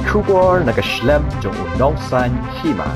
Kubor nakaslem jong Nongkhaiï Hima.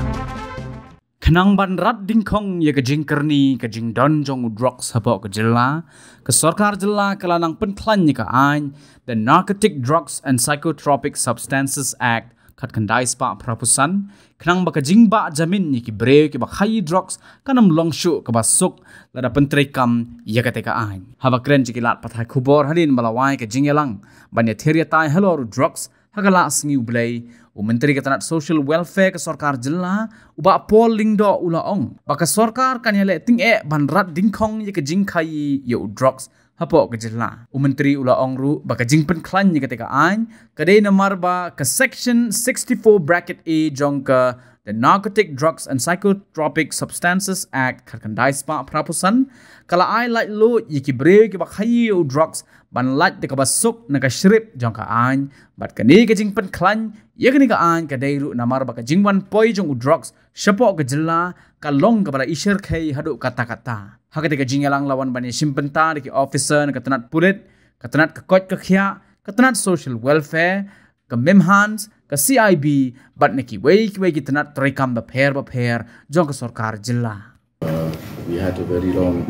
Kenang ban rat dingkong ya kajing kerni kajing don jong Droks habok ke jela ke sarkar jela kelanang Pynkhlaiñ ka ain the Narcotic Drugs and Psychotropic Substances Act kat kendai spa prapusan kenang ba kajing ba Jamin ni ki bre ki ba khai drugs kanam longshu ke basuk lada pentri kam ya kateka ain haba kren jikilat pathai kubor halin balawai kajing yalang ban ya theria tai hello drugs hagala singi ublay Menteri Ketenat Social Welfare ke Sarkar Jela uba Paul Lingdo ulaong baka sarkar kanyale ting ban rat dingkong ye ke jingkai ye Droks hapo ke Jela Menteri ulaong ru baka jing Pynkhlaiñ ye ketika ain kadai Namar ba ke section 64 bracket A jongka the Narcotic Drugs and Psychotropic Substances Act kandai spa prapusan kala ai light lo ye ki bre ki ba khai ye drugs ban light de ka basuk na ka shrip jongka ain bat kani ke jing Pynkhlaiñ ye kani ka an ka dairu Namar baka jingwan poi jong Droks shapo ka jilla ka long ka bala isher khai hadu kata-kata hakati ka jingalang lawan bani simpenta ki officer ka tanat pulit ka tanat ka kot ka khya ka tanat social welfare ka memhans ka CIB bat neki wei ki tanat trekam ba pher jong ka sarkar jilla we had a very long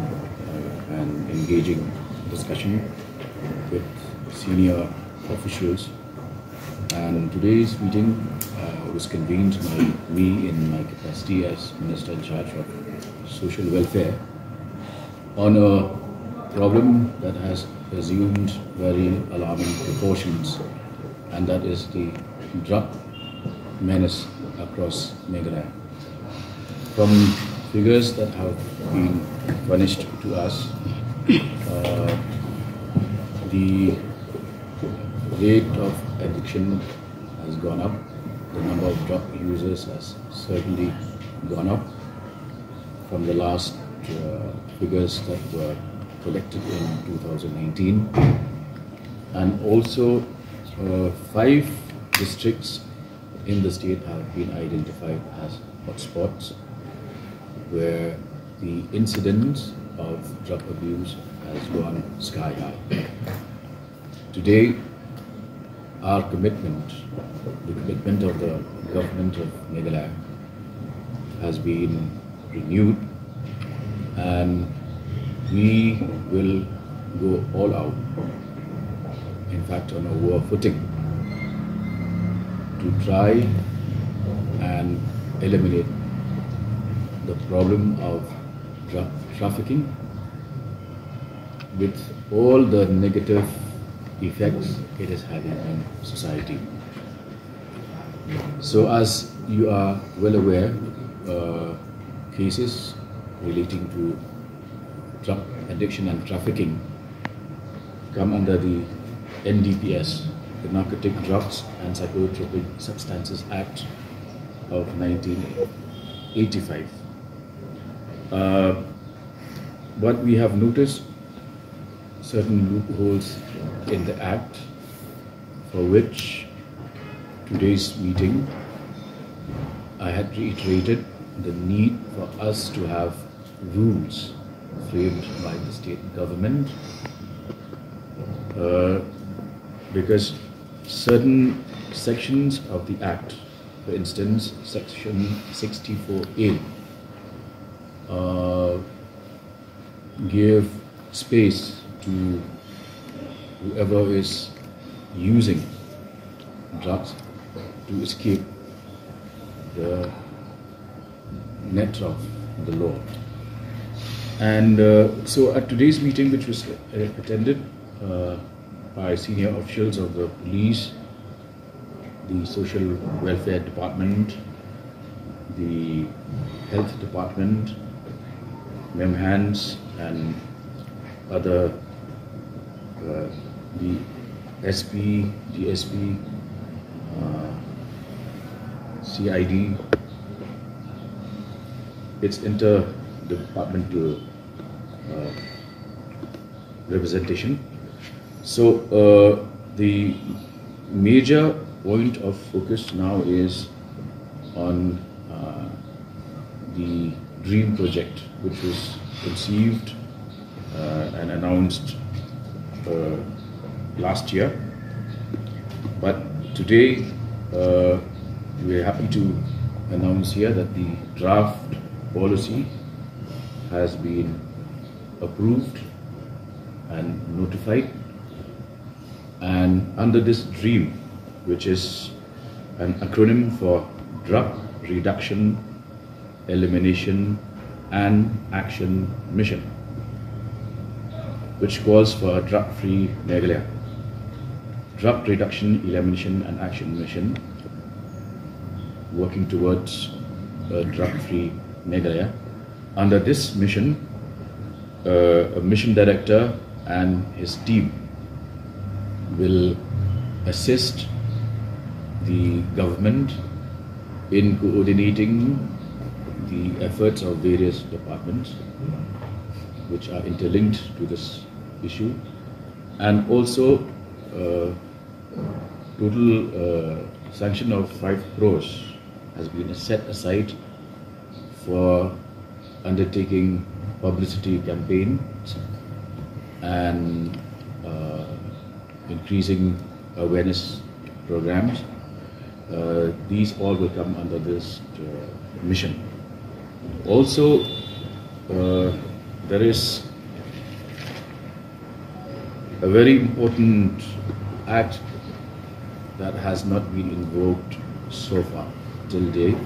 and engaging discussion with senior officials. And today's meeting was convened by me in my capacity as Minister in charge of Social Welfare on a problem that has assumed very alarming proportions, and that is the drug menace across Meghalaya. From figures that have been furnished to us, the rate of addiction has gone up. The number of drug users has certainly gone up from the last figures that were collected in 2019. And also 5 districts in the state have been identified as hotspots where the incidence of drug abuse has gone sky high. Today, our commitment, the commitment of the government of Meghalaya has been renewed, and we will go all out, in fact on a war footing, to try and eliminate the problem of drug trafficking with all the negative effects it is having on society. So as you are well aware, cases relating to drug addiction and trafficking come under the Ndps, the Narcotic Drugs and Psychotropic Substances Act of 1985. But we have noticed certain loopholes in the Act, for which today's meeting I had reiterated the need for us to have rules framed by the state government, because certain sections of the Act, for instance section 64A, give space to whoever is using drugs to escape the net of the law. And so at today's meeting, which was attended by senior officials of the police, the social welfare department, the health department, memhans and other, the SP, DSP, CID, its interdepartmental representation. So the major point of focus now is on the DREAM project, which was conceived and announced last year. But today we are happy to announce here that the draft policy has been approved and notified, and under this DREAM, which is an acronym for Drug Reduction, Elimination and Action Mission, which calls for a drug-free Meghalaya. Drug Reduction, Elimination and Action Mission, working towards a drug-free Meghalaya. Under this mission, a mission director and his team will assist the government in coordinating the efforts of various departments which are interlinked to this issue, and also total sanction of 5 crores has been set aside for undertaking publicity campaigns and increasing awareness programs. These all will come under this mission. Also, there is a very important act that has not been invoked so far till date,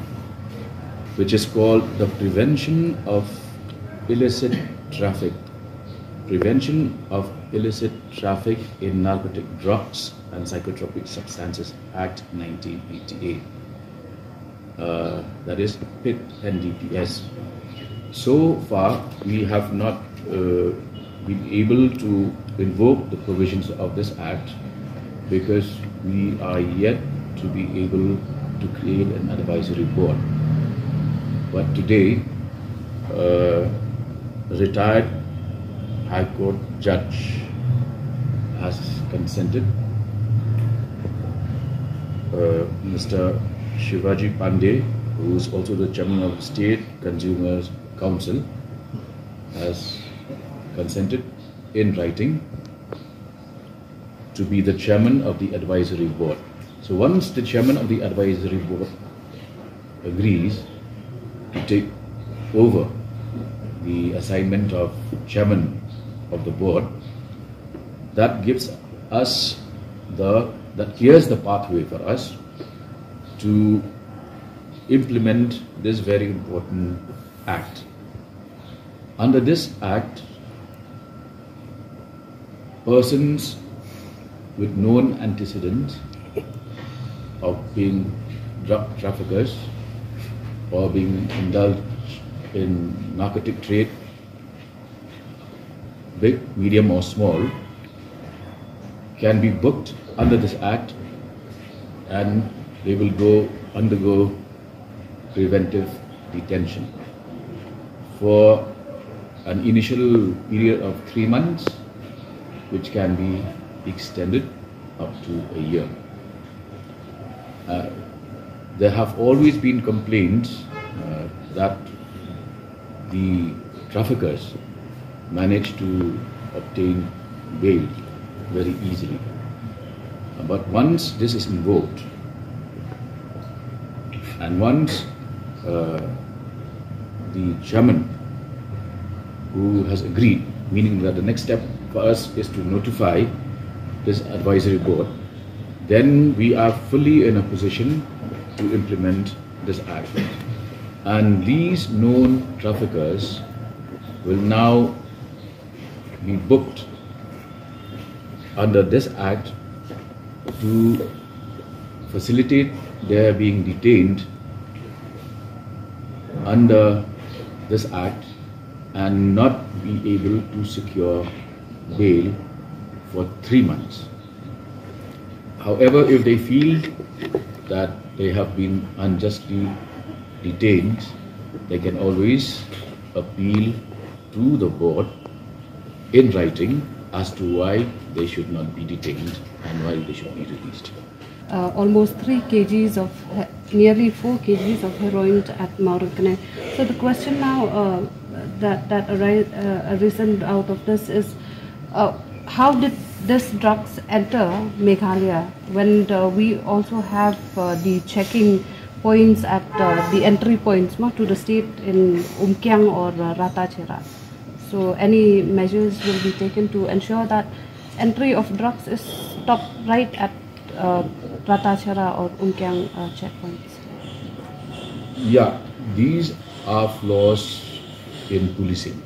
which is called the Prevention of Illicit Traffic. Prevention of Illicit Traffic in Narcotic Drugs and Psychotropic Substances Act 1988. That is PIT Ndps. So far, we have not been able to invoke the provisions of this act because we are yet to be able to create an advisory board. But today, a retired High Court judge has consented. Mr. Shivaji Pandey, who is also the chairman of the State Consumers Council, has consented in writing to be the chairman of the advisory board. So once the chairman of the advisory board agrees to take over the assignment of chairman of the board, that gives us that clears the pathway for us to implement this very important act. Under this act, persons with known antecedents of being drug traffickers or being indulged in narcotic trade, big, medium or small, can be booked under this act, and they will undergo preventive detention for an initial period of 3 months, which can be extended up to a year. There have always been complaints that the traffickers manage to obtain bail very easily. But once this is invoked, and once the chairman who has agreed, meaning that the next step for us is to notify this advisory board, then we are fully in a position to implement this act. And these known traffickers will now be booked under this act to facilitate their being detained under this act and not be able to secure bail for 3 months. However, if they feel that they have been unjustly detained, they can always appeal to the board in writing as to why they should not be detained and why they should be released. Almost 3 kgs of, nearly 4 kgs of heroin at Nongkhaiï. So the question now that arisen out of this is, how did this drugs enter Meghalaya when we also have the checking points at the entry points to the state in Umkyang or Ratachera. So any measures will be taken to ensure that entry of drugs is stopped right at Ratachera or Umkyang checkpoints. Yeah, these are flaws in policing,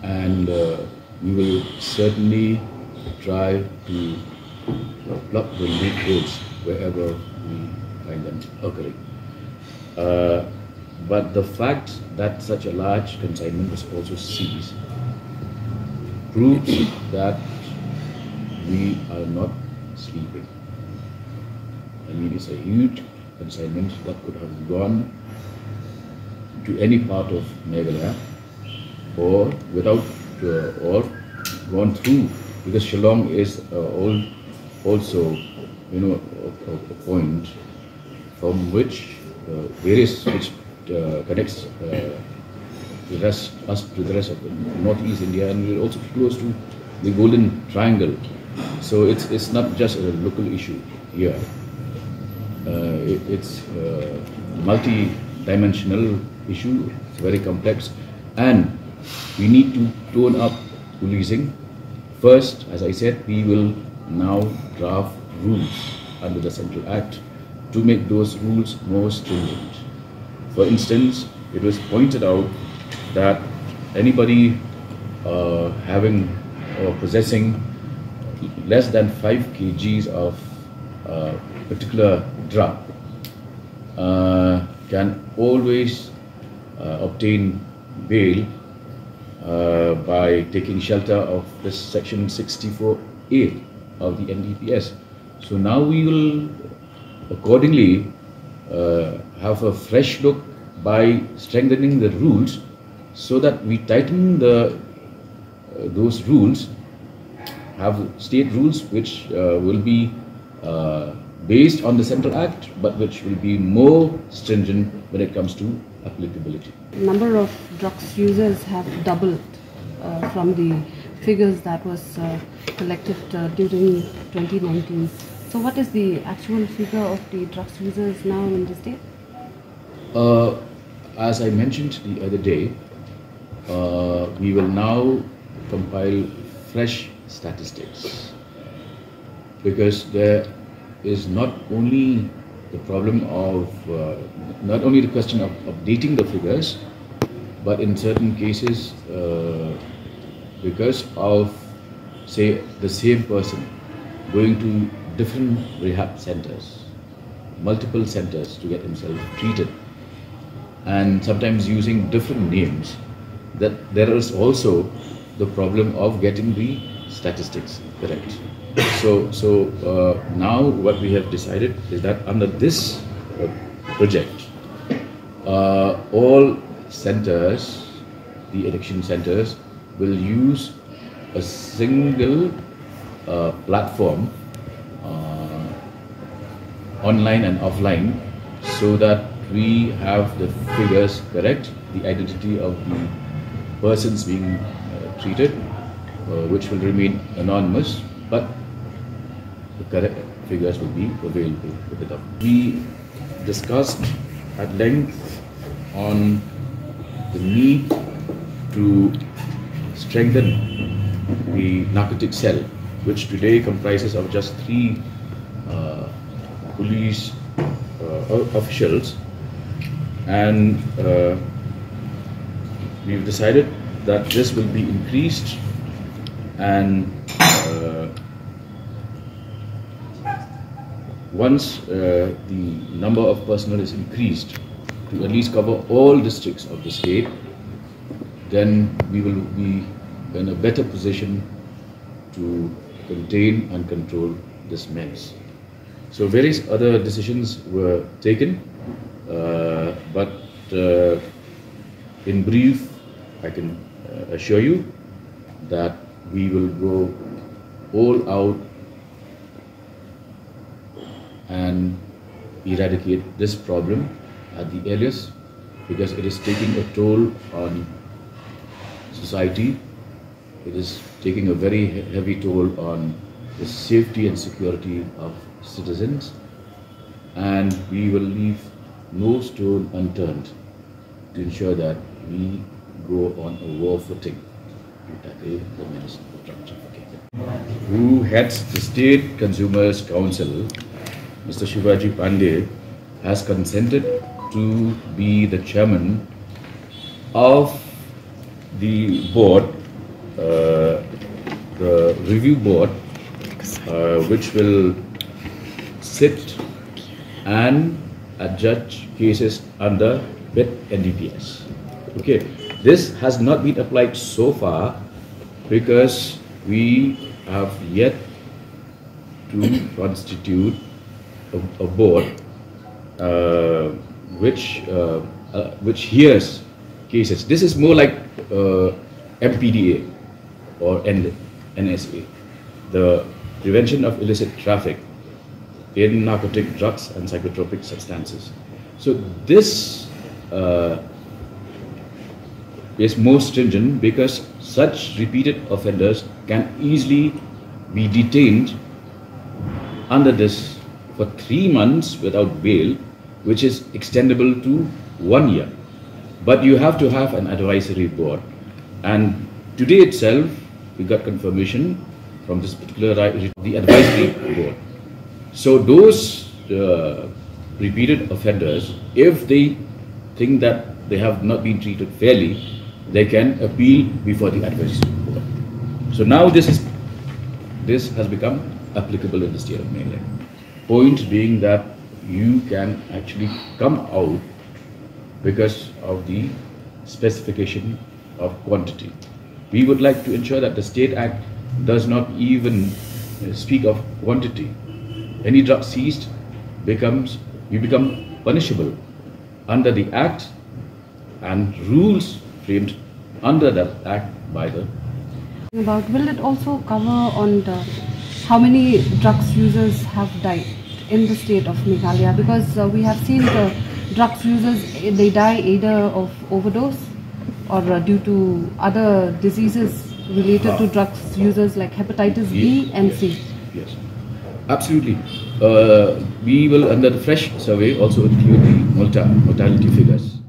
and we will certainly try to plug the loopholes wherever we find them occurring. But the fact that such a large consignment was also seized proves that we are not sleeping. I mean, it's a huge consignment that could have gone to any part of Meghalaya or without or gone through, because Shillong is also a point from which which connects the rest to the rest of the northeast India, and we're also close to the Golden Triangle. So it's not just a local issue here. It's a multi-dimensional issue. It's very complex, and we need to tone up policing. First, as I said, we will now draft rules under the Central Act to make those rules more stringent. For instance, it was pointed out that anybody having or possessing less than 5 kgs of particular drug can always obtain bail by taking shelter of this section 64A of the Ndps. So now we will accordingly have a fresh look by strengthening the rules, so that we tighten those rules, have state rules which will be based on the Central Act, but which will be more stringent when it comes to applicability. Number of drugs users have doubled from the figures that was collected during 2019. So what is the actual figure of the drugs users now in the state? As I mentioned the other day, we will now compile fresh statistics, because there is not only the problem of not only the question of updating the figures, but in certain cases because of, say, the same person going to different rehab centers, multiple centers to get himself treated, and sometimes using different names, that there is also the problem of getting the statistics correct. So now what we have decided is that under this project, all centers, the addiction centers, will use a single platform, online and offline, so that we have the figures correct, the identity of the persons being treated, which will remain anonymous, but the correct figures will be available to the government. We discussed at length on the need to strengthen the narcotic cell, which today comprises of just 3 police officials, and we've decided that this will be increased, and once the number of personnel is increased to at least cover all districts of the state, then we will be in a better position to contain and control this menace. So various other decisions were taken, but in brief, I can assure you that we will go all out and eradicate this problem at the earliest, because it is taking a toll on society, it is taking a very heavy toll on the safety and security of citizens, and we will leave no stone unturned to ensure that we go on a war footing to tackle the menace of drug trafficking. Who heads the State Consumers Council, Mr. Shivaji Pandey, has consented to be the chairman of the board, the review board, which will sit and adjudge cases under with Ndps. Okay, this has not been applied so far because we have yet to constitute a board which hears cases. This is more like MPDA or NSA, the Prevention of Illicit Traffic in Narcotic Drugs and Psychotropic Substances. So this is more stringent because such repeated offenders can easily be detained under this for 3 months without bail, which is extendable to 1 year. But you have to have an advisory board, and today itself we got confirmation from this particular the advisory board. So those repeated offenders, if they think that they have not been treated fairly, they can appeal before the advisory board. So now this has become applicable in the state of Mainland. Point being that you can actually come out because of the specification of quantity. We would like to ensure that the State Act does not even speak of quantity. Any drug seized you become punishable under the Act and rules framed under that Act by the. Will it also cover on how many drugs users have died in the state of Meghalaya? Because we have seen the drugs users, they die either of overdose or due to other diseases related to drugs users like hepatitis B and C. Yes, absolutely. We will, under the fresh survey, also include the mortality figures.